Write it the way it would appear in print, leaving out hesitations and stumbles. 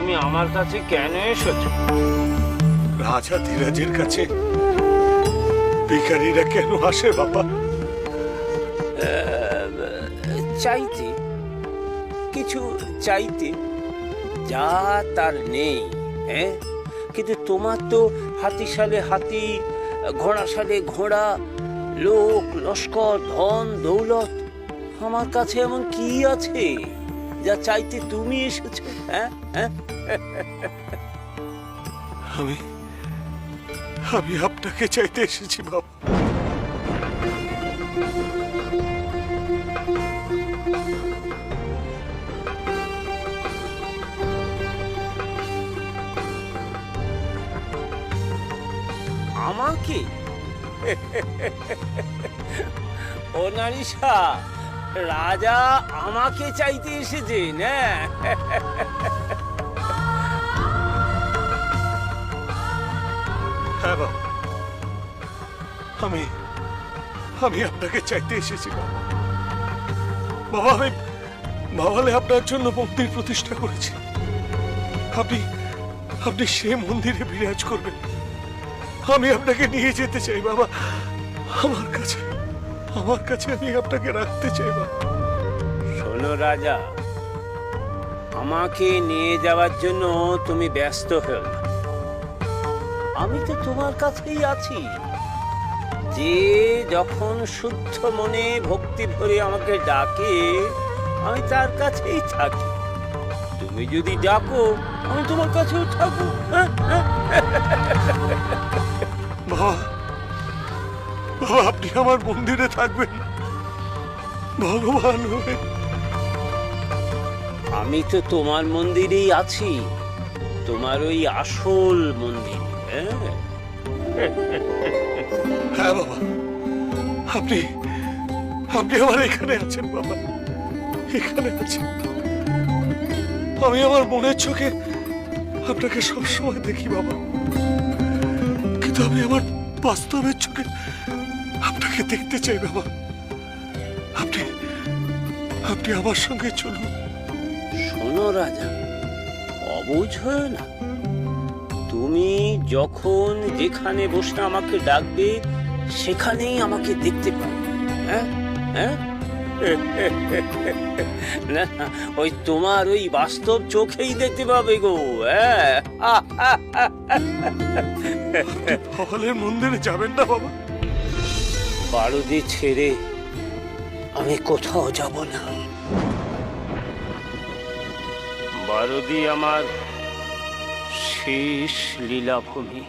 তুমি আমার কাছে কেন এসেছো? রাজা ধীরাজের কাছে ভিখারিরা কেন আসে বাবা? চাইতে, কিছু চাইতে, যা তার নেই। হ্যাঁ, কিন্তু তোমার তো হাতি সালে হাতি, ঘোড়া সালে ঘোড়া, লোক লস্কর, ধন দৌলত। আমার কাছে এমন কি আছে যা চাইতে তুমি এসেছো? হ্যাঁ হ্যাঁ, আমি আমি আপনাকে চাইতে এসেছি বাবা। আমাকে? ও নারিশা, রাজা আমাকে চাইতে এসেছেন? হ্যাঁ, হ্যাঁ বাবা, আমি আমি আপনাকে চাইতে এসেছি বাবা। বাবা, আমি বাবালে আপনার জন্য মন্দির প্রতিষ্ঠা করেছি। আপনি আপনি সে মন্দিরে বিরাজ করবেন। আমি আপনাকে নিয়ে যেতে চাই বাবা, আমার কাছে আমি আপনাকে রাখতে চাই বাবা। শোনো রাজা, আমাকে নিয়ে যাওয়ার জন্য তুমি ব্যস্ত হও না। আমি তো তোমার কাছেই আছি। যে যখন শুদ্ধ মনে ভক্তি ভরে আমাকে ডাকে, আমি তার কাছেই থাকি। তুমি যদি ডাকো, আমি তোমার কাছেও থাকবো। বাবা, বাবা, আপনি আমার মন্দিরে থাকবেন ভগবান হয়ে। আমি তো তোমার মন্দিরেই আছি, তোমার ওই আসল মন্দির। হ্যাঁ বাবা, আপনি আপনি আমার এখানে আছেন বাবা, এখানে আছেন। আমি আমার মনের চোখে আপনাকে সবসময় দেখি বাবা, কিন্তু আমি আমার বাস্তবের চোখে আপনাকে দেখতে চাই বাবা। আপনি আপনি আমার সঙ্গে চলুন। শোনো রাজা, অবুঝ হয়ে না। তুমি যখন যেখানে বসে আমাকে ডাকবে, সেখানেই আমাকে দেখতে পাবে। হ্যাঁ হ্যাঁ, না, ওই তোমার ওই বাস্তব চোখেই দেখতে পাবে গো। হ্যাঁ, হলের মন্দিরে যাবেন না বাবা? বারুদি ছেড়ে আমি কোথাও যাব না। বারুদি আমার শেষ লীলাভূমি।